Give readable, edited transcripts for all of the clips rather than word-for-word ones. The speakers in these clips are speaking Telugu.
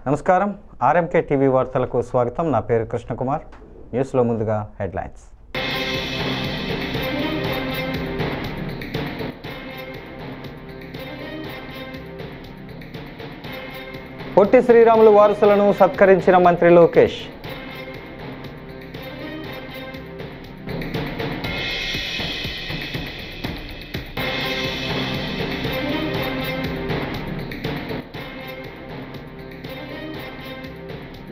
నమస్కారం ఆర్ఎంకే టీవీ వార్తలకు స్వాగతం. నా పేరు కృష్ణకుమార్. న్యూస్లో ముందుగా హెడ్లైన్స్. పొట్టి శ్రీరాములు వారసులను సత్కరించిన మంత్రి లోకేష్.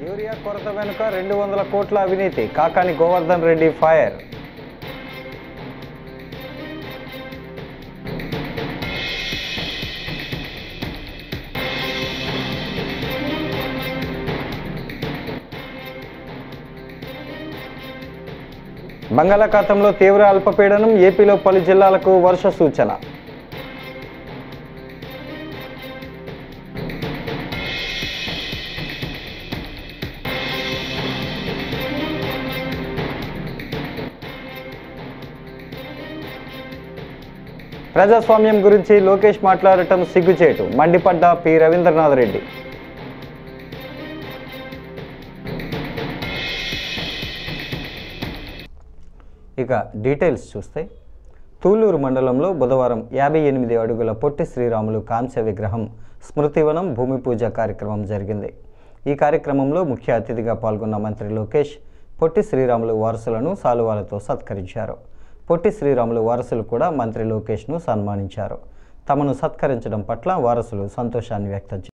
యూరియా కొరత వెనుక 200 కోట్ల అవినీతి, కాకాని గోవర్ధన్ రెడ్డి ఫైర్. బంగాళాఖాతంలో తీవ్ర అల్పపీడనం, ఏపీలో పలు జిల్లాలకు వర్ష సూచన. ప్రజాస్వామ్యం గురించి లోకేష్ మాట్లాడటం సిగ్గుచేటు, మండిపడ్డ పి రవీంద్రనాథ్ రెడ్డి. ఇక డీటెయిల్స్ చూస్తే, తూలూరు మండలంలో బుధవారం 58 అడుగుల పొట్టి శ్రీరాములు కాంస్య విగ్రహం స్మృతివనం భూమి పూజ కార్యక్రమం జరిగింది. ఈ కార్యక్రమంలో ముఖ్య అతిథిగా పాల్గొన్న మంత్రి లోకేష్ పొట్టి శ్రీరాములు వారసులను శాలువాలతో సత్కరించారు. పొట్టి శ్రీరాములు వారసులు కూడా మంత్రి లోకేష్ను సన్మానించారు. తమను సత్కరించడం పట్ల వారసులు సంతోషాన్ని వ్యక్తం చేశారు.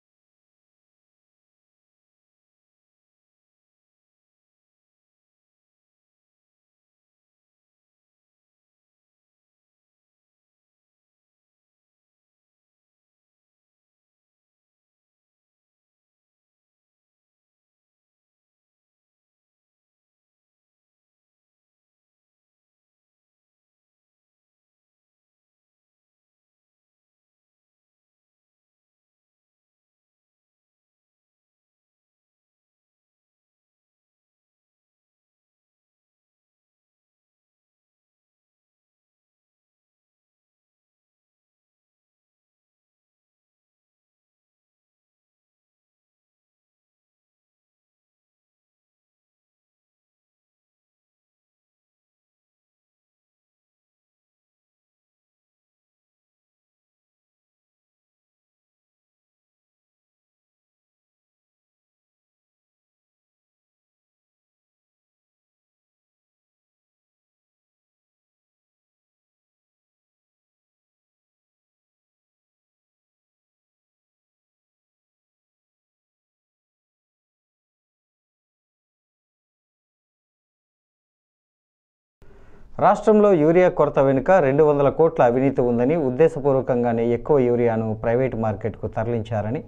రాష్ట్రంలో యూరియా కొరత వెనుక 200 కోట్ల అవినీతి ఉందని, ఉద్దేశపూర్వకంగానే ఎక్కువ యూరియాను ప్రైవేటు మార్కెట్కు తరలించారని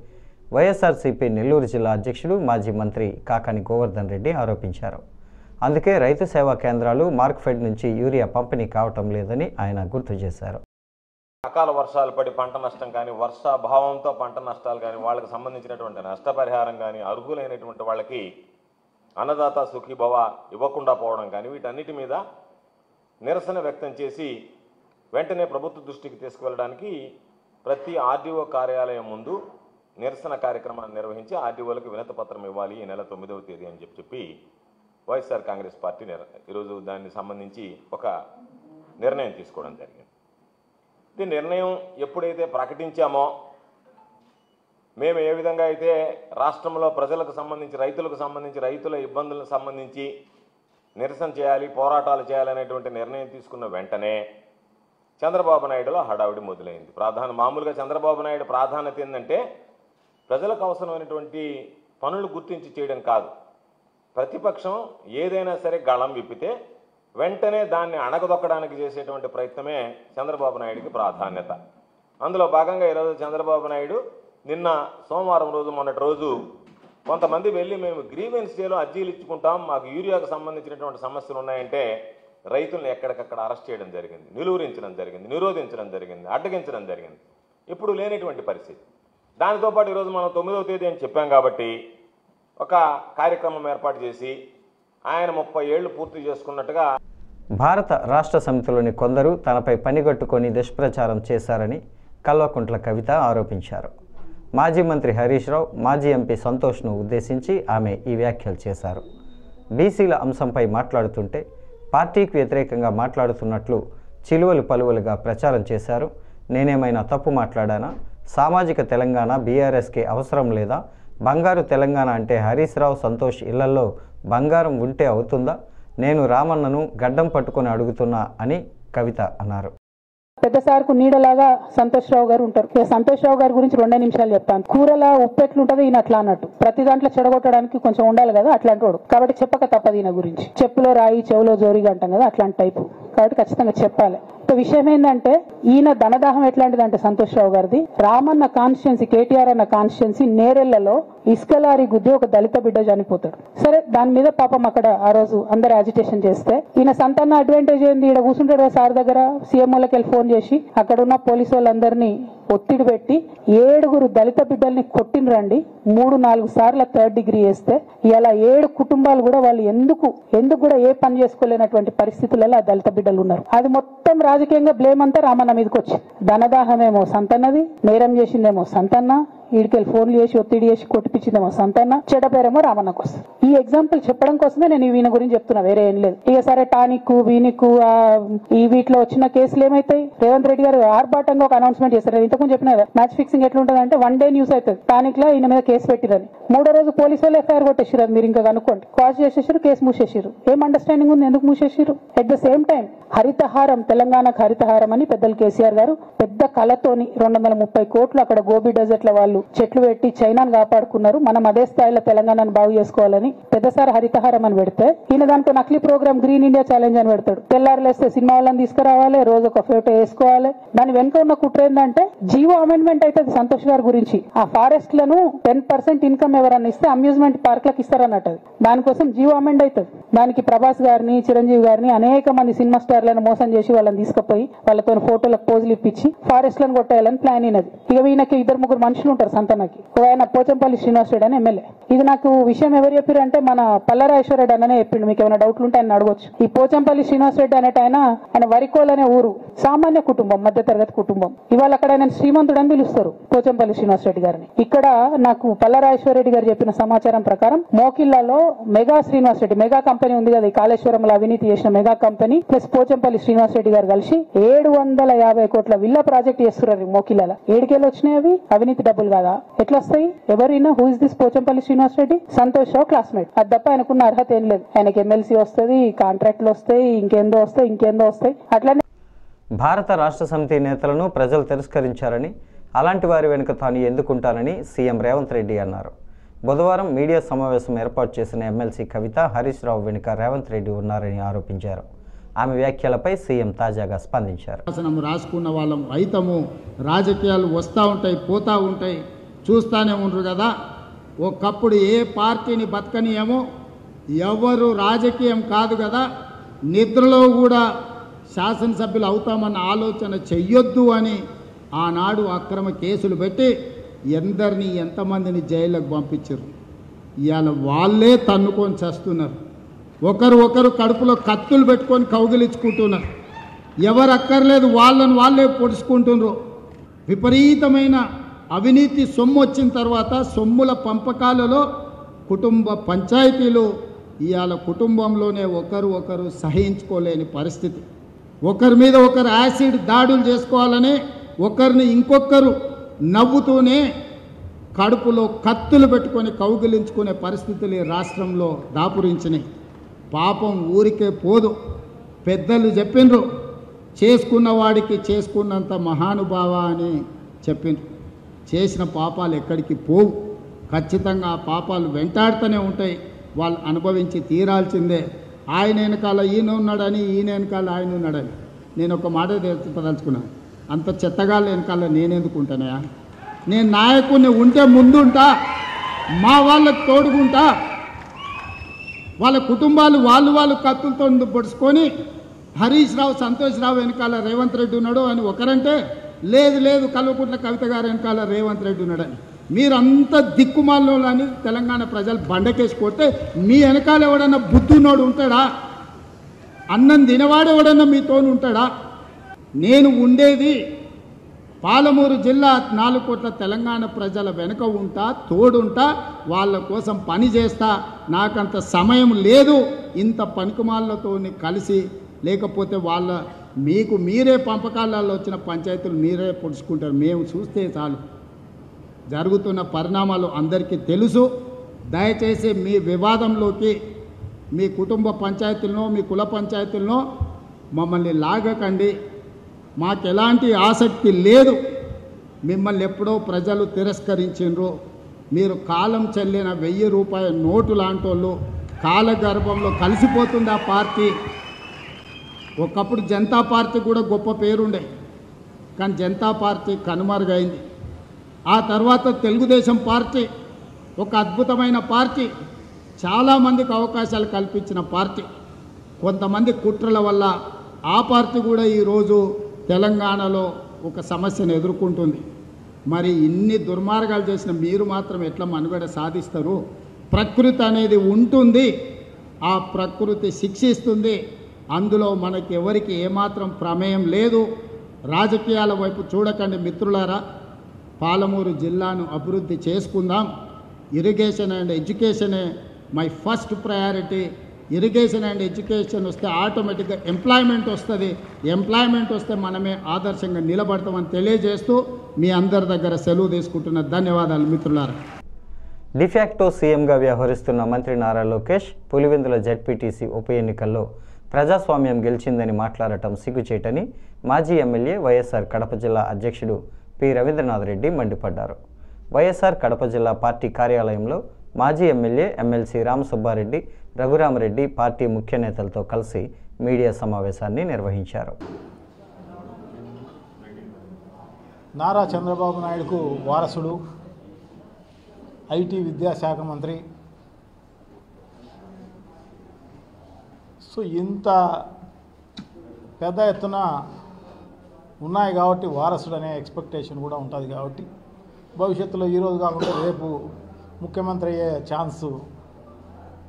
వైఎస్ఆర్సీపీ నెల్లూరు జిల్లా అధ్యక్షుడు, మాజీ మంత్రి కాకాని గోవర్ధన్ రెడ్డి ఆరోపించారు. అందుకే రైతు సేవా కేంద్రాలు, మార్క్ఫెడ్ నుంచి యూరియా పంపిణీ కావటం లేదని ఆయన గుర్తు చేశారు. అకాల వర్షాలు పడి పంట నష్టం కానీ, వర్షాభావంతో పంట నష్టాలు కానీ, వాళ్ళకి సంబంధించినటువంటి నష్టపరిహారం కానీ, అర్హులైనటువంటి వాళ్ళకి అన్నదాత సుఖీభవ ఇవ్వకుండా పోవడం కానీ, వీటన్నిటి మీద నిరసన వ్యక్తం చేసి వెంటనే ప్రభుత్వ దృష్టికి తీసుకువెళ్ళడానికి ప్రతి ఆర్డీఓ కార్యాలయం ముందు నిరసన కార్యక్రమాన్ని నిర్వహించి ఆర్డీఓలకు వినతి పత్రం ఇవ్వాలి ఈ నెల 9వ తేదీ అని చెప్పి వైఎస్ఆర్ కాంగ్రెస్ పార్టీ ఈరోజు దానికి సంబంధించి ఒక నిర్ణయం తీసుకోవడం జరిగింది. ఈ నిర్ణయం ఎప్పుడైతే ప్రకటించామో, మేము ఏ విధంగా అయితే రాష్ట్రంలో ప్రజలకు సంబంధించి, రైతులకు సంబంధించి, రైతుల ఇబ్బందులకు సంబంధించి నిరసన చేయాలి, పోరాటాలు చేయాలనేటువంటి నిర్ణయం తీసుకున్న వెంటనే చంద్రబాబు నాయుడులో హడావిడి మొదలైంది. మామూలుగా చంద్రబాబు నాయుడు ప్రాధాన్యత ఏంటంటే ప్రజలకు అవసరమైనటువంటి పనులు గుర్తించి చేయడం కాదు. ప్రతిపక్షం ఏదైనా సరే గళం విప్పితే వెంటనే దాన్ని అణగదొక్కడానికి చేసేటువంటి ప్రయత్నమే చంద్రబాబు నాయుడికి ప్రాధాన్యత. అందులో భాగంగా ఈరోజు చంద్రబాబు నాయుడు నిన్న సోమవారం రోజు, మొన్నటి రోజు కొంతమంది వెళ్ళి మేము గ్రీవెన్స్ డేలో అర్జీలు ఇచ్చుకుంటాం, మాకు యూరియాకు సంబంధించినటువంటి సమస్యలు ఉన్నాయంటే రైతులను ఎక్కడికక్కడ అరెస్ట్ చేయడం జరిగింది, నిలువరించడం జరిగింది, నిరోధించడం జరిగింది, అడ్డగించడం జరిగింది. ఇప్పుడు లేనటువంటి పరిస్థితి. దానితో పాటు ఈరోజు మనం 9వ తేదీ అని చెప్పాం కాబట్టి ఒక కార్యక్రమం ఏర్పాటు చేసి ఆయన 30 ఏళ్లు పూర్తి చేసుకున్నట్టుగా భారత రాష్ట్ర సమితిలోని కొందరు తనపై పనిగట్టుకొని దుష్ప్రచారం చేశారని కల్వకుంట్ల కవిత ఆరోపించారు. మాజీ మంత్రి హరీష్ రావు, మాజీ ఎంపీ సంతోష్ను ఉద్దేశించి ఆమె ఈ వ్యాఖ్యలు చేశారు. బీసీల అంశంపై మాట్లాడుతుంటే పార్టీకి వ్యతిరేకంగా మాట్లాడుతున్నట్లు చిలువలు పలువలుగా ప్రచారం చేశారు. నేనేమైనా తప్పు మాట్లాడానా? సామాజిక తెలంగాణ బీఆర్ఎస్కి అవసరం లేదా? బంగారు తెలంగాణ అంటే హరీష్ రావు, సంతోష్ ఇళ్లలో బంగారం ఉంటే అవుతుందా? నేను రామన్నను గడ్డం పట్టుకొని అడుగుతున్నా అని కవిత అన్నారు. పెద్ద సార్కు నీడలాగా సంతోష్ రావు గారు ఉంటారు. సంతోష్ రావు గారి గురించి 2 నిమిషాలు చెప్తాను. కూరలా ఉప్పు ఎట్లుంటది ఈయన అట్లా అన్నట్టు, ప్రతి దాంట్లో చెడగొట్టడానికి కొంచెం ఉండాలి కదా, అట్లాంటి వాడు. కాబట్టి చెప్పక తప్పదు ఈయన గురించి. చెప్పులో రాయి చెవులో జోరిగా అంటాం కదా, అట్లాంటి టైపు. కాబట్టి ఖచ్చితంగా చెప్పాలి. విషయం ఏంటంటే ఈయన ధనదాహం ఎట్లాంటిదంటే సంతోష్ రావు గారిది, రామన్న కాన్స్టిట్యున్సీ, కేటీఆర్ అన్న కాన్స్టిట్యున్సీ నేరెళ్లలో ఇసుకలారి గుద్ది ఒక దళిత బిడ్డ చనిపోతాడు. సరే, దాని మీద పాపం అక్కడ ఆ రోజు అందరు అజిటేషన్ చేస్తే ఈయన సంతాన అడ్వాంటేజ్ ఏంది, ఇక్కడ కూర్చుంటాడు సార్ దగ్గర, సీఎంఓలకి వెళ్ళి ఫోన్ చేసి అక్కడ ఉన్న పోలీసు వాళ్ళందరినీ ఒత్తిడి పెట్టి 7 దళిత బిడ్డల్ని కొట్టినరండి. 3-4 సార్లు 3rd డిగ్రీ వేస్తే ఇలా 7 కుటుంబాలు కూడా వాళ్ళు ఎందుకు కూడా ఏ పని చేసుకోలేనటువంటి పరిస్థితులలో ఆ దళిత బిడ్డలు ఉన్నారు. అది మొత్తం రాజకీయంగా బ్లేమ్ అంతా రామన్న మీదకి వచ్చి, ధనదాహమేమో సంతన్నది, నేరం చేసిందేమో సంతన్న, ఈడికెళ్ళి ఫోన్లు చేసి ఒత్తిడి చేసి కొట్టిపించిందేమో సంతన్న, చెడ్డ పేరేమో రామన్నకు వస్తుంది. ఈ ఎగ్జాంపుల్ చెప్పడం కోసమే నేను ఈయన గురించి చెప్తున్నా, వేరే ఏం లేదు. ఇక సరే, టానిక్ వీనిక్ ఈ వీటిలో వచ్చిన కేసులు ఏమైతాయి? రేవంత్ రెడ్డి గారు ఆర్భాటంగా ఒక అనౌన్స్మెంట్ చేస్తారు. ఇంతకుముందు చెప్పిన మ్యాచ్ ఫిక్సింగ్ ఎట్లుంటది అంటే 1 డే న్యూస్ అవుతుంది, టానిక్ లో ఈయన మీద కేసు పెట్టిరని. 3వ రోజు పోలీసు వాళ్ళు ఎఫ్ఐఆర్ కొట్టేసారు. మీరు ఇంకా కనుక్కోండి, కాజ్ చేసేసారు, కేసు మూసేసారు. ఏం అండర్స్టాండింగ్ ఉంది ఎందుకు మూసేసారు? At the same time Harithaharam, తెలంగాణకు హరితహారం అని పెద్దలు కేసీఆర్ గారు పెద్ద కళతోని 230 కోట్లు అక్కడ గోబీ డెజర్ట్ల వాళ్ళు చెట్లు పెట్టి చైనాను కాపాడుకున్నారు. మనం అదే స్థాయిలో తెలంగాణను బాగు చేసుకోవాలని పెద్దసారి హరితహారం అని పెడితే ఈయన దాంట్లో నకిలీ ప్రోగ్రామ్ గ్రీన్ ఇండియా ఛాలెంజ్ అని పెడతాడు. తెల్లారులేస్తే సినిమా వాళ్ళని తీసుకురావాలి, రోజు ఒక ఫోటో వేసుకోవాలి. దాని వెనుక ఉన్న కుట్ర ఏంటంటే జీవో అమెండ్మెంట్ అవుతుంది సంతోష్ గారి గురించి. ఆ ఫారెస్ట్ లను 10% ఇన్కమ్ ఎవరన్నా ఇస్తే అమ్యూజ్మెంట్ పార్క్లకు ఇస్తారన్నట్టు. దానికోసం జీవో అమెండ్ అవుతుంది. దానికి ప్రభాస్ గారిని, చిరంజీవి గారిని, అనేక మంది సినిమా స్టార్లను మోసం చేసి వాళ్ళని తీసుకుపోయి వాళ్ళతో ఫోటోలకు పోజులు ఇప్పించి ఫారెస్ట్ లను కొట్టేయాలని ప్లాన్ అయినది. ఇక ఈయనకి 2-3 మనుషులు ఉంటారు సంతనకి. ఆయన పోచంపల్లి శ్రీనివాస్ రెడ్డి అని ఎమ్మెల్యే. ఇది నాకు విషయం ఎవరు చెప్పారు అంటే మన పల్లరాజేశ్వర రెడ్డి అనే చెప్పిండు. మీకు ఏమైనా డౌట్లు ఉంటే ఆయన అడగొచ్చు. ఈ పోచంపల్లి శ్రీనివాస్ రెడ్డి అనేట ఆయన వరికోల్ అనే ఊరు, సామాన్య కుటుంబం, మధ్యతరగతి కుటుంబం. ఇవాళ అక్కడ ఆయన శ్రీమంతుడు అని పిలుస్తారు పోచంపల్లి శ్రీనివాస్ రెడ్డి గారిని. ఇక్కడ నాకు పల్లరాజేశ్వర రెడ్డి గారు చెప్పిన సమాచారం ప్రకారం మోకిల్లాలో mega Srinivas Reddy, mega company ఉంది కదా, ఈ కాళేశ్వరంలో అవినీతి చేసిన mega company plus Pochampally Srinivas Reddy garu కలిసి 750 కోట్ల విల్లా ప్రాజెక్ట్ చేస్తున్నారు మోకిల్లాలో. 7 వచ్చినాయి అవి అవినీతి డబ్బులు కాదా? ఎట్లా వస్తాయి? ఎవరైనా who is this Pochampalli Srinivas Reddy? Santosh Rao classmate. అది తప్ప ఆయనకున్న అర్హత ఏం లేదు. ఆయనకి ఎమ్మెల్సీ వస్తుంది, కాంట్రాక్ట్లు వస్తాయి, ఇంకేందో వస్తాయి. అట్లానే భారత రాష్ట్ర సమితి నేతలను ప్రజలు తిరస్కరించారని, అలాంటి వారి వెనుక తాను ఎందుకుంటానని సీఎం రేవంత్ రెడ్డి అన్నారు. బుధవారం మీడియా సమావేశం ఏర్పాటు చేసిన ఎమ్మెల్సీ కవిత హరీష్ రావు వెనుక రేవంత్ రెడ్డి ఉన్నారని ఆరోపించారు. ఆమె వ్యాఖ్యలపై సీఎం తాజాగా స్పందించారు. రాసుకున్న వాళ్ళం అయితము, రాజకీయాలు వస్తూ ఉంటాయి, పోతూ ఉంటాయి, చూస్తూనే ఉండరు కదా. ఒకప్పుడు ఏ పార్టీని బతకనియేమో, ఎవరు రాజకీయం కాదు కదా, నిద్రలో కూడా శాసనసభ్యులు అవుతామన్న ఆలోచన చెయ్యొద్దు అని ఆనాడు అక్రమ కేసులు పెట్టి ఎంతమందిని జైలుకు పంపించారు. ఇవాళ వాళ్ళే తన్నుకొని చేస్తున్నారు. ఒకరు కడుపులో కత్తులు పెట్టుకొని కౌగిలించుకుంటున్నారు. ఎవరు అక్కర్లేదు వాళ్ళే పొడుచుకుంటున్నారు. విపరీతమైన అవినీతి సొమ్ము వచ్చిన తర్వాత సొమ్ముల పంపకాలలో కుటుంబ పంచాయతీలు ఇవాళ కుటుంబంలోనే ఒకరు సహించుకోలేని పరిస్థితి. ఒకరి మీద ఒకరు యాసిడ్ దాడులు చేసుకోవాలని ఒకరిని ఇంకొకరు నవ్వుతూనే కడుపులో కత్తులు పెట్టుకొని కౌగిలించుకునే పరిస్థితులు ఈ రాష్ట్రంలో దాపురించినాయి. పాపం ఊరికే పోదు. పెద్దలు చెప్పిండ్రు, చేసుకున్న వాడికి చేసుకున్నంత మహానుభావ అని చెప్పిండ్రు. చేసిన పాపాలు ఎక్కడికి పోవు, ఖచ్చితంగా ఆ పాపాలు వెంటాడుతూనే ఉంటాయి. వాళ్ళు అనుభవించి తీరాల్సిందే. ఆయన వెనకాల ఈయన ఉన్నాడని, ఈయన వెనకాల ఆయన ఉన్నాడని నేను ఒక మాట తెలుసుకున్నాను. అంత చెత్తగాళ్ళ వెనకాల నేనెందుకు ఉంటానయా? నేను నాయకుడిని ఉంటే ముందుంటా, మా వాళ్ళకు తోడుకుంటా. వాళ్ళ కుటుంబాలు వాళ్ళు కత్తులతో పొడుచుకొని హరీష్ రావు, సంతోష్ రావు వెనకాల రేవంత్ రెడ్డి ఉన్నాడు అని ఒకరంటే, లేదు కల్వకుంట్ల కవిత గారు వెనకాల రేవంత్ రెడ్డి ఉన్నాడని. మీరంతా దిక్కుమాలని తెలంగాణ ప్రజలు బండకేసి కొడితే మీ వెనకాల ఎవడన్నా బుద్ధున్నోడు ఉంటాడా? అన్నం తినవాడు ఎవడన్నా మీతో ఉంటాడా? నేను ఉండేది పాలమూరు జిల్లా 4 కోట్ల తెలంగాణ ప్రజల వెనుక ఉంటా, తోడుంటా, వాళ్ళ కోసం పని చేస్తా. నాకంత సమయం లేదు ఇంత పనికిమాలతో కలిసి, లేకపోతే మీకు మీరే పంపకాలలో వచ్చిన పంచాయతీలు మీరే పొడుచుకుంటారు. మేము చూస్తే చాలు. జరుగుతున్న పరిణామాలు అందరికీ తెలుసు. దయచేసి మీ వివాదంలోకి మీ కుటుంబ పంచాయతీలను, మీ కుల పంచాయతీలను మమ్మల్ని లాగకండి. మాకు ఎలాంటి ఆసక్తి లేదు. మిమ్మల్ని ఎప్పుడో ప్రజలు తిరస్కరించిండ్రు. మీరు కాలం చెల్లిన 1000 రూపాయల నోటు లాంటోళ్ళు. కాలగర్భంలో కలిసిపోతుంది ఆ పార్టీ. ఒకప్పుడు జనతా పార్టీ కూడా గొప్ప పేరుండే, కానీ జనతా పార్టీ కనుమరుగైంది. ఆ తర్వాత తెలుగుదేశం పార్టీ ఒక అద్భుతమైన పార్టీ, చాలామందికి అవకాశాలు కల్పించిన పార్టీ. కొంతమంది కుట్రల వల్ల ఆ పార్టీ కూడా ఈరోజు తెలంగాణలో ఒక సమస్యను ఎదుర్కొంటుంది. మరి ఇన్ని దుర్మార్గాలు చేసిన మీరు మాత్రం ఎట్లా మనుగడ సాధిస్తారు? ప్రకృతి అనేది ఉంటుంది, ఆ ప్రకృతి శిక్షిస్తుంది. అందులో మనకి ఎవరికి ఏమాత్రం ప్రమేయం లేదు. రాజకీయాల వైపు చూడకండి మిత్రులారా. పాలమూరు జిల్లాను అభివృద్ధి చేసుకుందాం. ఇరిగేషన్ అండ్ ఎడ్యుకేషనే my first priority. Irrigation and education వస్తే ఆటోమేటిక్గా ఎంప్లాయ్మెంట్ వస్తుంది. ఎంప్లాయ్మెంట్ వస్తే మనమే ఆదర్శంగా నిలబడతామని తెలియజేస్తూ మీ అందరి దగ్గర సెలవు తీసుకుంటున్న ధన్యవాదాలు మిత్రులారా. డిఫాక్టో సీఎంగా వ్యవహరిస్తున్న మంత్రి నారా లోకేష్ పులివెందుల జెడ్పీటీసీ ఉప ఎన్నికల్లో ప్రజాస్వామ్యం గెలిచిందని మాట్లాడటం సిగ్గుచేటని మాజీ ఎమ్మెల్యే వైఎస్ఆర్ కడప జిల్లా అధ్యక్షుడు పి రవీంద్రనాథ్ రెడ్డి మండిపడ్డారు. వైఎస్ఆర్ కడప జిల్లా పార్టీ కార్యాలయంలో మాజీ MLA MLC Ramasubba Reddy, Raghurama Reddy party ముఖ్య నేతలతో కలిసి మీడియా సమావేశాన్ని నిర్వహించారు. నారా చంద్రబాబు నాయుడుకు వారసుడు, ఐటీ విద్యాశాఖ మంత్రి. సో ఇంత పెద్ద ఎత్తున ఉన్నాయి కాబట్టి వారసుడు అనే ఎక్స్పెక్టేషన్ కూడా ఉంటుంది. కాబట్టి భవిష్యత్తులో ఈరోజు కాకుండా రేపు ముఖ్యమంత్రి అయ్యే ఛాన్సు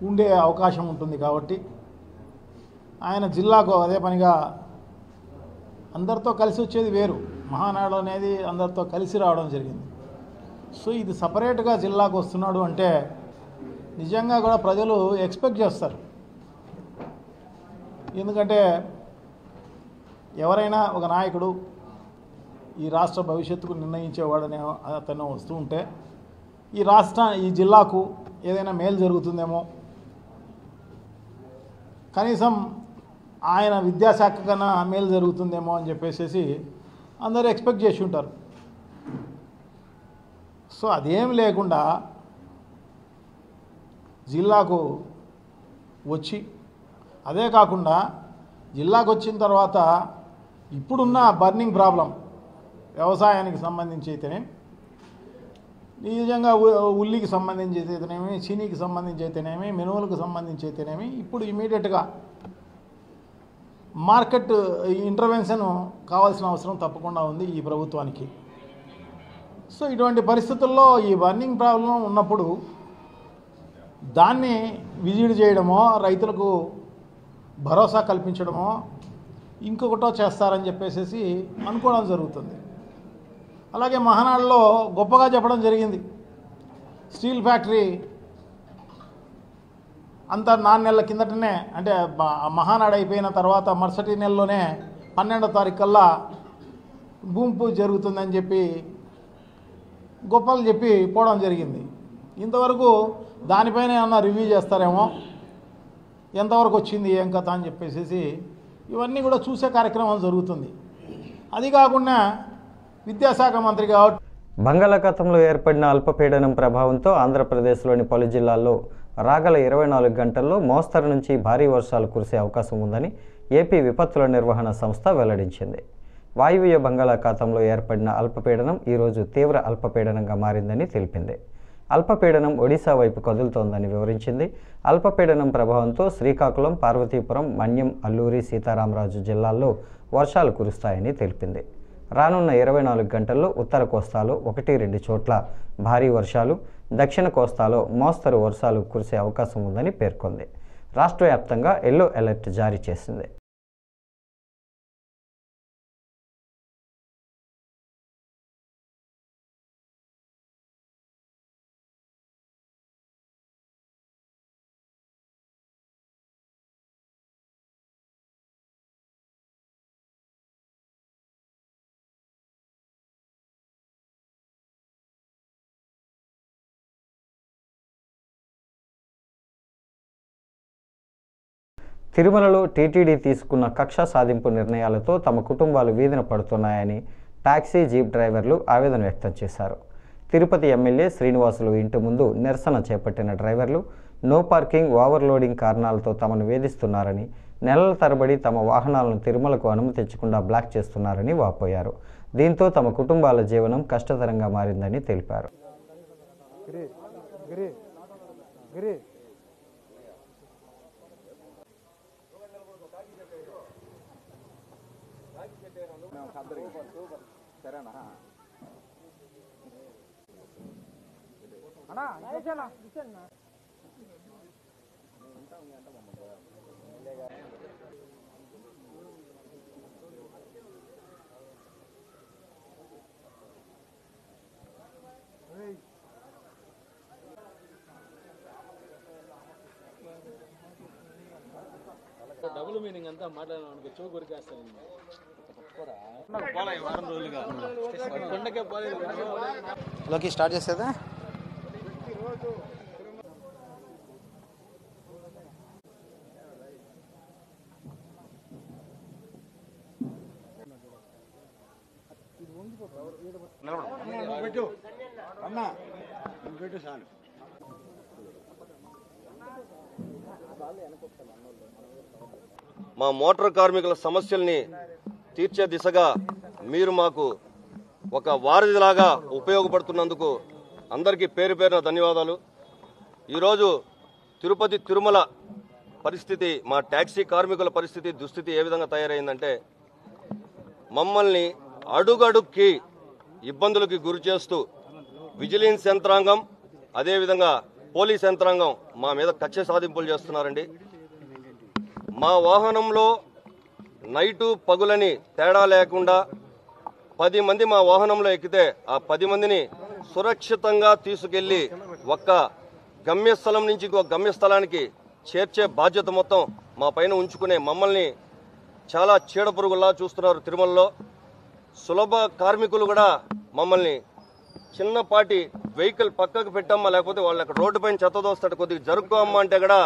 ఉండే అవకాశం ఉంటుంది. కాబట్టి ఆయన జిల్లాకు అదే పనిగా అందరితో కలిసి వచ్చేది వేరు. మహానాడు అనేది అందరితో కలిసి రావడం జరిగింది. సో ఇది సపరేట్గా జిల్లాకు వస్తున్నాడు అంటే నిజంగా కూడా ప్రజలు ఎక్స్పెక్ట్ చేస్తారు. ఎందుకంటే ఎవరైనా ఒక నాయకుడు ఈ రాష్ట్ర భవిష్యత్తుకు నిర్ణయించేవాడనే అతను వస్తూ ఉంటే ఈ జిల్లాకు ఏదైనా మేలు జరుగుతుందేమో, కనీసం ఆయన విద్యాశాఖ కన్నా మేలు జరుగుతుందేమో అని చెప్పేసి అందరూ ఎక్స్పెక్ట్ చేసి ఉంటారు. సో అదేం లేకుండా జిల్లాకు వచ్చి, అదే కాకుండా జిల్లాకు వచ్చిన తర్వాత ఇప్పుడున్న బర్నింగ్ ప్రాబ్లం వ్యవసాయానికి సంబంధించి అయితేనే, నిజంగా ఉల్లికి సంబంధించి అయితేనేమి, చీనీకి సంబంధించి అయితేనేమి, మినుములకు సంబంధించి అయితేనేమి, ఇప్పుడు ఇమీడియట్గా మార్కెట్ ఇంటర్వెన్షన్ కావాల్సిన అవసరం తప్పకుండా ఉంది ఈ ప్రభుత్వానికి. సో ఇటువంటి పరిస్థితుల్లో ఈ బర్నింగ్ ప్రాబ్లం ఉన్నప్పుడు దాన్ని విజిట్ చేయడమో, రైతులకు భరోసా కల్పించడమో, ఇంకొకటో చేస్తారని చెప్పేసి అనుకోవడం జరుగుతుంది. అలాగే మహానాడులో గొప్పగా చెప్పడం జరిగింది. స్టీల్ ఫ్యాక్టరీ అంతా 4 నెలల కిందటనే, అంటే మహానాడు అయిపోయిన తర్వాత మరుసటి నెలలోనే 12వ తారీఖు కల్లా భూమి పూజ జరుగుతుందని చెప్పి గొప్పలు చెప్పి పోవడం జరిగింది. ఇంతవరకు దానిపైన ఏమన్నా రివ్యూ చేస్తారేమో, ఎంతవరకు వచ్చింది ఏం కథ అని చెప్పేసి ఇవన్నీ కూడా చూసే కార్యక్రమం జరుగుతుంది. అది కాకుండా విద్యాశాఖ మంత్రి కాబట్టి బంగాళాఖాతంలో ఏర్పడిన అల్పపీడనం ప్రభావంతో ఆంధ్రప్రదేశ్లోని పలు జిల్లాల్లో రాగల 24 గంటల్లో మోస్తరు నుంచి భారీ వర్షాలు కురిసే అవకాశం ఉందని ఏపీ విపత్తుల నిర్వహణ సంస్థ వెల్లడించింది. వాయువ్య బంగాళాఖాతంలో ఏర్పడిన అల్పపీడనం ఈరోజు తీవ్ర అల్పపీడనంగా మారిందని తెలిపింది. అల్పపీడనం ఒడిశా వైపు కదులుతోందని వివరించింది. అల్పపీడనం ప్రభావంతో శ్రీకాకుళం, పార్వతీపురం, మన్యం, అల్లూరి సీతారామరాజు జిల్లాల్లో వర్షాలు కురుస్తాయని తెలిపింది. రానున్న 24 గంటల్లో ఉత్తర కోస్తాలో 1-2 చోట్ల భారీ వర్షాలు, దక్షిణ కోస్తాలో మోస్తరు వర్షాలు కురిసే అవకాశం ఉందని పేర్కొంది. రాష్ట్ర వ్యాప్తంగా ఎల్లో అలర్ట్ జారీ చేసింది. తిరుమలలో టీటీడీ తీసుకున్న కక్ష సాధింపు నిర్ణయాలతో తమ కుటుంబాలు వీధిన పడుతున్నాయని టాక్సీ జీప్ డ్రైవర్లు ఆవేదన వ్యక్తం చేశారు. తిరుపతి ఎమ్మెల్యే శ్రీనివాసులు ఇంటి ముందు నిరసన చేపట్టిన డ్రైవర్లు నో పార్కింగ్, ఓవర్లోడింగ్ కారణాలతో తమను వేధిస్తున్నారని, నెలల తరబడి తమ వాహనాలను తిరుమలకు అనుమతించకుండా బ్లాక్ చేస్తున్నారని వాపోయారు. దీంతో తమ కుటుంబాల జీవనం కష్టతరంగా మారిందని తెలిపారు. డబుల్ మీనింగ్ అంతా మాట్లాడాలనుకో చో కొరికేస్తాను లోకి స్టార్ట్ చేసేదా మా మోటార్ కార్మికుల సమస్యల్ని తీర్చే దిశగా మీరు మాకు ఒక వారధిలాగా ఉపయోగపడుతున్నందుకు అందరికీ పేరు పేరున ధన్యవాదాలు. ఈరోజు తిరుపతి తిరుమల పరిస్థితి, మా ట్యాక్సీ కార్మికుల పరిస్థితి, దుస్థితి ఏ విధంగా తయారైందంటే మమ్మల్ని అడుగడుక్కి ఇబ్బందులకి గురి చేస్తూ విజిలెన్స్ యంత్రాంగం, అదేవిధంగా పోలీస్ యంత్రాంగం మా మీద కక్ష సాధింపులు చేస్తున్నారండి. మా వాహనంలో నైటు పగులని తేడా లేకుండా 10 మంది మా వాహనంలో ఎక్కితే ఆ 10 మందిని సురక్షితంగా తీసుకెళ్లి ఒక్క గమ్యస్థలం నుంచి ఇంకో గమ్యస్థలానికి చేర్చే బాధ్యత మొత్తం మా పైన ఉంచుకునే మమ్మల్ని చాలా చీడపురుగుల్లా చూస్తున్నారు. తిరుమలలో సులభ కార్మికులు కూడా మమ్మల్ని చిన్నపాటి వెహికల్ పక్కకు పెట్టమ్మా, లేకపోతే వాళ్ళు అక్కడ రోడ్డు పైన చెత్త దోస్తాడు, కొద్దిగా జరుపుకోమ్మా అంటే కూడా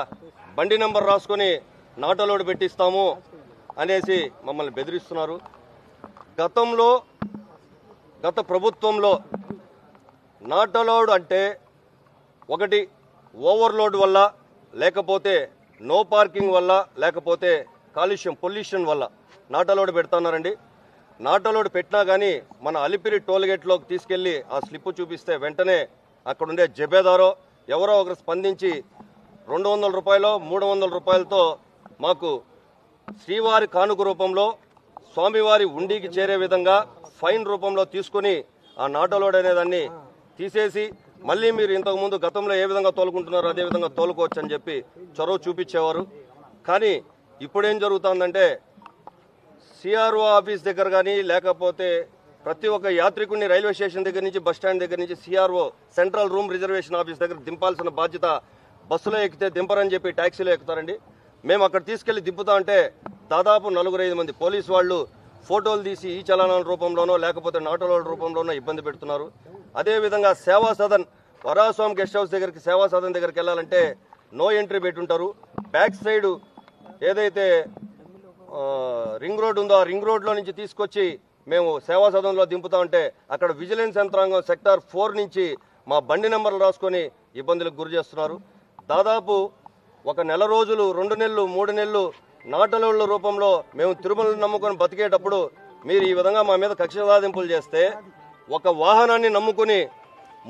బండి నెంబర్ రాసుకొని నాటలోడు పెట్టిస్తాము అనేసి మమ్మల్ని బెదిరిస్తున్నారు. గత ప్రభుత్వంలో నాటలోడ్ అంటే ఒకటి ఓవర్లోడ్ వల్ల, లేకపోతే నో పార్కింగ్ వల్ల, లేకపోతే కాలుష్యం పొల్యూషన్ వల్ల నాటలోడ్ పెడుతున్నారండి. నాటలోడ్ పెట్టినా కానీ మన అలిపిరి టోల్గేట్లోకి తీసుకెళ్లి ఆ స్లిప్ చూపిస్తే వెంటనే అక్కడుండే జబేదారో ఎవరో ఒకరు స్పందించి 200 రూపాయలు 300 రూపాయలతో మాకు శ్రీవారి కానుక రూపంలో స్వామివారి ఉండికి చేరే విధంగా ఫైన్ రూపంలో తీసుకుని ఆ నాటలోడ్ అనేదాన్ని తీసేసి మళ్ళీ మీరు ఇంతకుముందు గతంలో ఏ విధంగా తోలుకుంటున్నారో అదే విధంగా తోలుకోవచ్చు అని చెప్పి చొరవ చూపించేవారు. కానీ ఇప్పుడేం జరుగుతుందంటే సిఆర్ఓ ఆఫీస్ దగ్గర కానీ, లేకపోతే ప్రతి ఒక్క యాత్రికుడిని రైల్వే స్టేషన్ దగ్గర నుంచి, బస్ స్టాండ్ దగ్గర నుంచి CRO central room reservation office దగ్గర దింపాల్సిన బాధ్యత బస్సులో ఎక్కితే దింపరని చెప్పి ట్యాక్సీలో ఎక్కుతారండి. మేము అక్కడ తీసుకెళ్లి దింపుతా అంటే దాదాపు 4-5 మంది పోలీసు వాళ్ళు ఫోటోలు తీసి ఈ చలనాల రూపంలోనో లేకపోతే నాటోల రూపంలోనో ఇబ్బంది పెడుతున్నారు. అదేవిధంగా సేవా సదన్ వరాస్వామి గెస్ట్ హౌస్ దగ్గరికి, సేవా సదన్ దగ్గరికి వెళ్ళాలంటే నో ఎంట్రీ పెట్టుంటారు. బ్యాక్ సైడ్ ఏదైతే రింగ్ రోడ్ ఉందో ఆ రింగ్ రోడ్లో నుంచి తీసుకొచ్చి మేము సేవా సదనంలో దింపుతా ఉంటే అక్కడ విజిలెన్స్ యంత్రాంగం సెక్టార్ 4 నుంచి మా బండి నెంబర్లు రాసుకొని ఇబ్బందులకు గురి చేస్తున్నారు. దాదాపు 1 నెల రోజులు, 2 నెలలు, 3 నెలలు నాటలోళ్ల రూపంలో మేము తిరుమలను నమ్ముకొని బతికేటప్పుడు మీరు ఈ విధంగా మా మీద కక్ష సాధింపులు చేస్తే, ఒక వాహనాన్ని నమ్ముకుని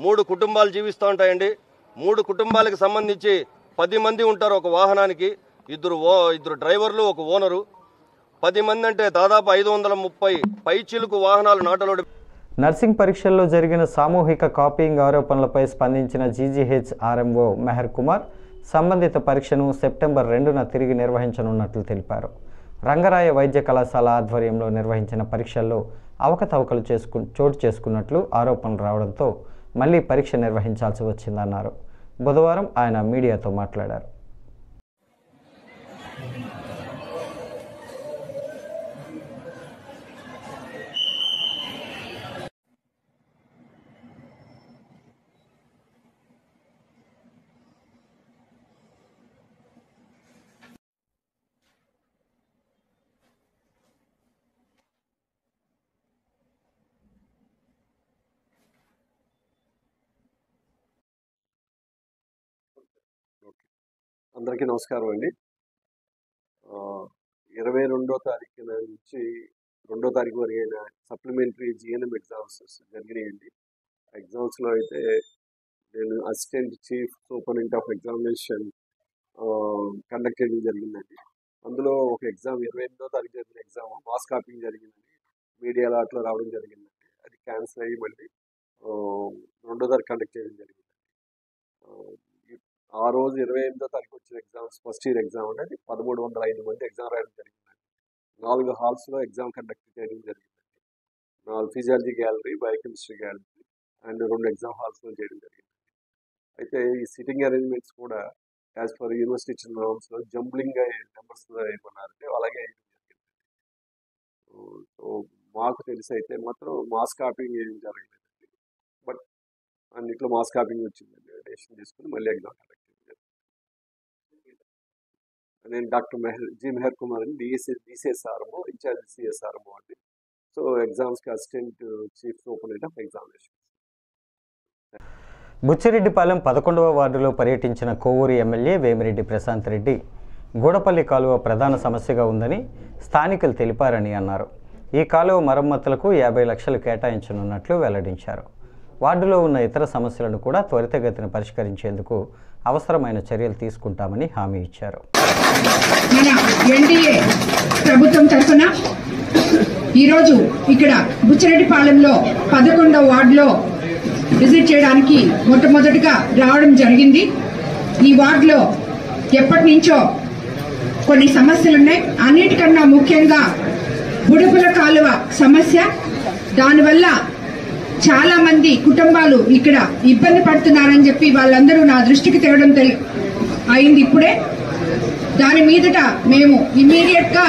3 కుటుంబాలు జీవిస్తూ ఉంటాయండి. 3 కుటుంబాలకు సంబంధించి 10 మంది ఉంటారు ఒక వాహనానికి. ఇద్దరు డ్రైవర్లు, ఒక ఓనరు. 10 మంది అంటే దాదాపు 530 పైచిలుకు వాహనాలు నాటలోడు. నర్సింగ్ పరీక్షల్లో జరిగిన సామూహిక కాపీయింగ్ ఆరోపణలపై స్పందించిన జీజీహెచ్ ఆర్ఎంఓ మెహర్ కుమార్ సంబంధిత పరీక్షను సెప్టెంబర్ 2న తిరిగి నిర్వహించనున్నట్లు తెలిపారు. రంగరాయ వైద్య కళాశాల ఆధ్వర్యంలో నిర్వహించిన పరీక్షల్లో అవకతవకలు చోటు చేసుకున్నట్లు ఆరోపణలు రావడంతో మళ్లీ పరీక్ష నిర్వహించాల్సి వచ్చిందన్నారు. బుధవారం ఆయన మీడియాతో మాట్లాడారు. అందరికీ నమస్కారం అండి. 22వ తారీఖున నుంచి 2వ తారీఖు వరకు సప్లిమెంటరీ జిఎన్ఎం ఎగ్జామ్స్ జరిగినాయండి. ఎగ్జామ్స్లో అయితే నేను assistant chief superintendent of examination conduct చేయడం జరిగిందండి. అందులో ఒక ఎగ్జామ్ 28వ తారీఖు జరిగిన ఎగ్జామ్ మాస్ కాపింగ్ జరిగిందండి. మీడియాలో అట్లా రావడం జరిగిందండి. అది క్యాన్సిల్ అయ్యి మళ్ళీ 2వ తారీఖు కండక్ట్ చేయడం జరిగింది. ఆ రోజు 28వ తారీఖు వచ్చిన ఎగ్జామ్స్ ఫస్ట్ ఇయర్ ఎగ్జామ్ అనేది 1305 మంది ఎగ్జామ్ రాయడం జరిగిందండి. 4 హాల్స్లో ఎగ్జామ్ కండక్ట్ చేయడం జరిగిందండి. 4 physiology gallery, biochemistry gallery and 2 exam హాల్స్లో చేయడం జరిగింది. అయితే ఈ సిట్టింగ్ అరేంజ్మెంట్స్ కూడా యాజ్ పర్ యూనివర్సిటీ ఇచ్చిన నామ్స్లో జంబ్లింగ్ నెంబర్స్ ఏమన్నారంటే అలాగే జరిగింది. సో మాకు తెలిసి అయితే మాత్రం మాస్ కాపింగ్ ఏం జరగలేదండి. బట్ అన్నిట్లో మాస్ కాపింగ్ వచ్చిందండి. డెసిషన్ తీసుకుని మళ్ళీ ఎగ్జామ్ కండక్ట్ చేయడం జరిగింది. నేను డాక్టర్ మెహర్ కుమార్ అండి, డిసిఎస్ఆర్ఓ ఇన్ఛార్జ్ సిఎస్ఆర్ఓ అండి. సో ఎగ్జామ్స్కి assistant chief superintendent of examination. Buchireddypalem 11వ వార్డులో పర్యటించిన కోవూరు ఎమ్మెల్యే వేమిరెడ్డి ప్రశాంత్ రెడ్డి గూడపల్లి కాలువ ప్రధాన సమస్యగా ఉందని స్థానికులు తెలిపారని అన్నారు. ఈ కాలువ మరమ్మతులకు 50 లక్షలు కేటాయించనున్నట్లు వెల్లడించారు. వార్డులో ఉన్న ఇతర సమస్యలను కూడా త్వరితగతిన పరిష్కరించేందుకు అవసరమైన చర్యలు తీసుకుంటామని హామీ ఇచ్చారు. మన ఎన్డీఏ ప్రభుత్వం తరఫున ఈరోజు ఇక్కడ బుచ్చిరెడ్డిపాలెంలో 11వ వార్డులో విజిట్ చేయడానికి మొట్టమొదటిగా రావడం జరిగింది. ఈ వార్డులో ఎప్పటి నుంచో కొన్ని సమస్యలు ఉన్నాయి. అన్నిటికన్నా ముఖ్యంగా బుడపుల కాలువ సమస్య. దానివల్ల చాలా మంది కుటుంబాలు ఇక్కడ ఇబ్బంది పడుతున్నారని చెప్పి వాళ్ళందరూ నా దృష్టికి తేవడం అయింది ఇప్పుడే. దాని మీదట మేము ఇమ్మీడియట్ గా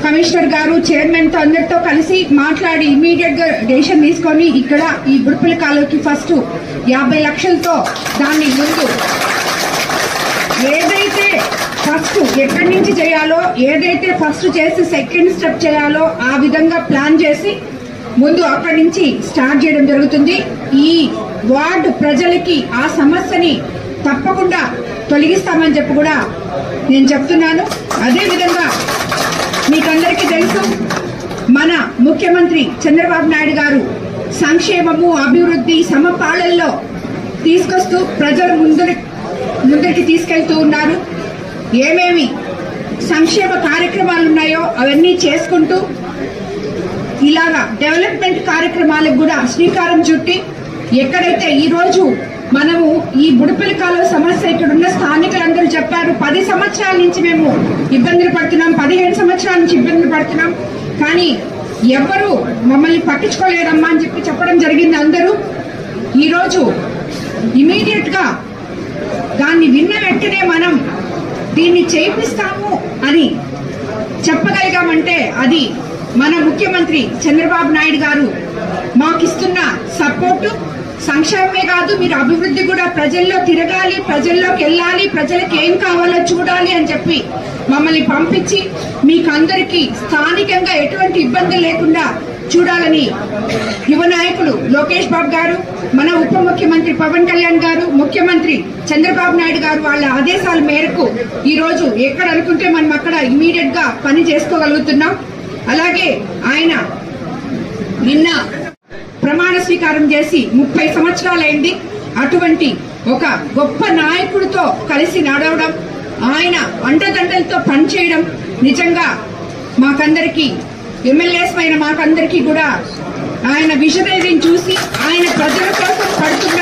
కమిషనర్ గారు చైర్మన్ తో అందరితో కలిసి మాట్లాడి ఇమ్మీడియట్ గా డెసిషన్ తీసుకొని ఇక్కడ ఈ బుడపుల కాలువకి ఫస్ట్ 50 లక్షలతో దాన్ని ముందు ఏదైతే ఫస్ట్ ఎక్కడి నుంచి చేయాలో, ఏదైతే ఫస్ట్ చేసి సెకండ్ స్టెప్ చేయాలో ఆ విధంగా ప్లాన్ చేసి ముందు అక్కడి నుంచి స్టార్ట్ చేయడం జరుగుతుంది. ఈ వార్డు ప్రజలకి ఆ సమస్యని తప్పకుండా తొలగిస్తామని చెప్పి కూడా నేను చెప్తున్నాను. అదేవిధంగా మీకందరికీ తెలుసు, మన ముఖ్యమంత్రి చంద్రబాబు నాయుడు గారు సంక్షేమము అభివృద్ధి సమపాళల్లో తీసుకొస్తూ ప్రజల ముందరికి తీసుకెళ్తూ ఉన్నారు. ఏమేమి సంక్షేమ కార్యక్రమాలు ఉన్నాయో అవన్నీ చేసుకుంటూ ఇలాగా డెవలప్మెంట్ కార్యక్రమాలకు కూడా శ్రీకారం చుట్టి ఎక్కడైతే ఈ రోజు మనము ఈ బుడపల్లి కాలువ సమస్య ఇక్కడ ఉన్న స్థానికులందరూ చెప్పారు, 10 సంవత్సరాల నుంచి మేము ఇబ్బందులు పడుతున్నాం, 15 సంవత్సరాల నుంచి ఇబ్బందులు పడుతున్నాం, కానీ ఎవరు మమ్మల్ని పట్టించుకోలేరమ్మా అని చెప్పి చెప్పడం జరిగింది అందరూ. ఈరోజు ఇమీడియట్ గా దాన్ని విన్న వెంటనే మనం దీన్ని చేపిస్తాము అని చెప్పగలిగామంటే అది మన ముఖ్యమంత్రి చంద్రబాబు నాయుడు గారు మాకిస్తున్న సపోర్టు. సంక్షేమమే కాదు, మీరు అభివృద్ధి కూడా ప్రజల్లో తిరగాలి, ప్రజల్లోకి వెళ్ళాలి, ప్రజలకు ఏం కావాలో చూడాలి అని చెప్పి మమ్మల్ని పంపించి మీకందరికీ స్థానికంగా ఎటువంటి ఇబ్బంది లేకుండా చూడాలని యువ నాయకులు లోకేష్ బాబు గారు, మన ఉప ముఖ్యమంత్రి పవన్ కళ్యాణ్ గారు, ముఖ్యమంత్రి చంద్రబాబు నాయుడు గారు వాళ్ళ ఆదేశాల మేరకు ఈ రోజు ఎక్కడ అనుకుంటే మనం అక్కడ ఇమీడియట్ గా పని చేసుకోగలుగుతున్నాం. అలాగే ఆయన నిన్న ప్రమాణ స్వీకారం చేసి 30 సంవత్సరాలైంది. అటువంటి ఒక గొప్ప నాయకుడితో కలిసి నడవడం, ఆయన అండదండలతో పనిచేయడం నిజంగా మాకందరికీ, ఎమ్మెల్యేస్ పైన మాకందరికీ కూడా ఆయన విజనరీని చూసి ఆయన ప్రజల కోసం పడుతున్న,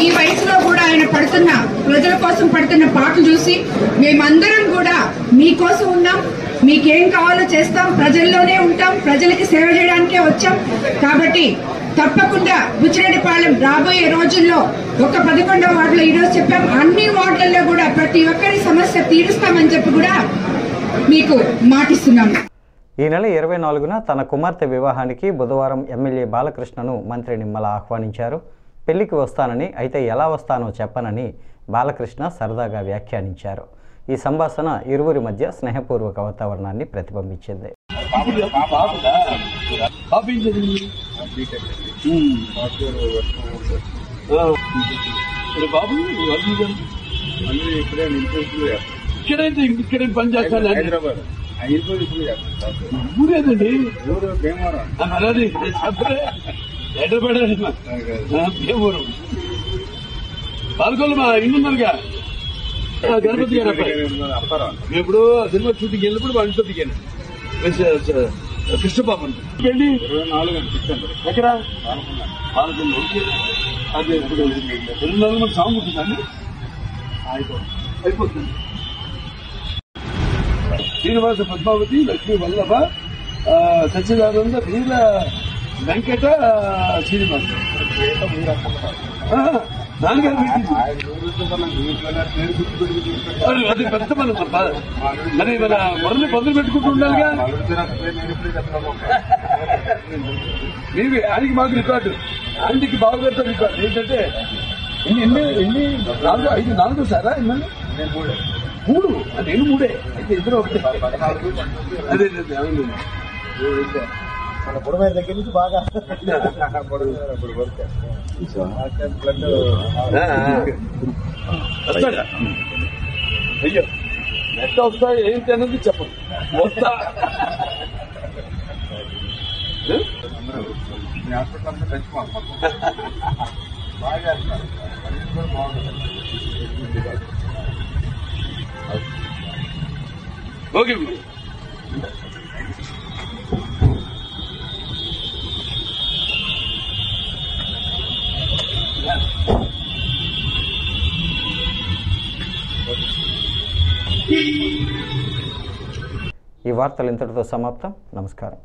ఈ వయసులో కూడా ఆయన పడుతున్న ప్రజల కోసం పడుతున్న పాటలు చూసి మేమందరం కూడా మీకోసం ఉన్నాం, మీకేం కావాలో చేస్తాం, ప్రజల్లోనే ఉంటాం, ప్రజలకి సేవ చేయడానికే వచ్చాం. కాబట్టి తప్పకుండా బుచ్చిరెడ్డిపాలెం రాబోయే రోజుల్లో ఒక 11వ వార్డులో ఈరోజు చెప్పాం, అన్ని వార్డులలో కూడా ప్రతి ఒక్కరి సమస్య తీరుస్తామని చెప్పి కూడా మీకు మాటిస్తున్నాం. ఈ నెల 24న తన కుమార్తె వివాహానికి బుధవారం ఎమ్మెల్యే బాలకృష్ణను మంత్రి నిమ్మల ఆహ్వానించారు. పెళ్లికి వస్తానని, అయితే ఎలా వస్తానో చెప్పనని బాలకృష్ణ సరదాగా వ్యాఖ్యానించారు. ఈ సంభాషణ ఇరువురి మధ్య స్నేహపూర్వక వాతావరణాన్ని ప్రతిబింబించింది. ఇక్కడే పని చేస్తాను హైదరాబాద్ ఊరేదండి భీమవరం అలాది హైదరాబాద్ భీమవరం పాల్గొల్లు మా ఇల్లు ఉన్నారుగా గణపతి గారు అబ్బాయి ఇప్పుడు సినిమా షూటింగ్ వెళ్ళినప్పుడు వాళ్ళ ఇంట్లో దిగాను కృష్ణబాబు వెళ్ళి 24 ఎక్కడ పాల్గొల్లు అదే ఇప్పుడు 24 మంది సాంగ్ ఉంటుందండి అయిపోతుంది శ్రీనివాస పద్మావతి లక్ష్మీ వల్లభ సచ్చిదానంద వీర వెంకట శ్రీనివాస నాన్నగారు అది పెద్ద మన మరి మన మొదలు మొదలు పెట్టుకుంటూ ఉండాలిగా మీవి ఆయనకి మాకు రికార్డు ఆయనకి బావగారితో రికార్డు ఏంటంటే ఎన్ని 4 సారా ఎమ్మెల్యే 3 నేను 3 అయితే ఇద్దరు ఒకటి అదే మన బుడమేర దగ్గర నుంచి బాగా వస్తాడా అయ్యో నెట్ వస్తా ఏంటి అన్నది చెప్పండి వస్తా ఓకే ఈ వార్తలు ఇంతటితో సమాప్తం. నమస్కారం.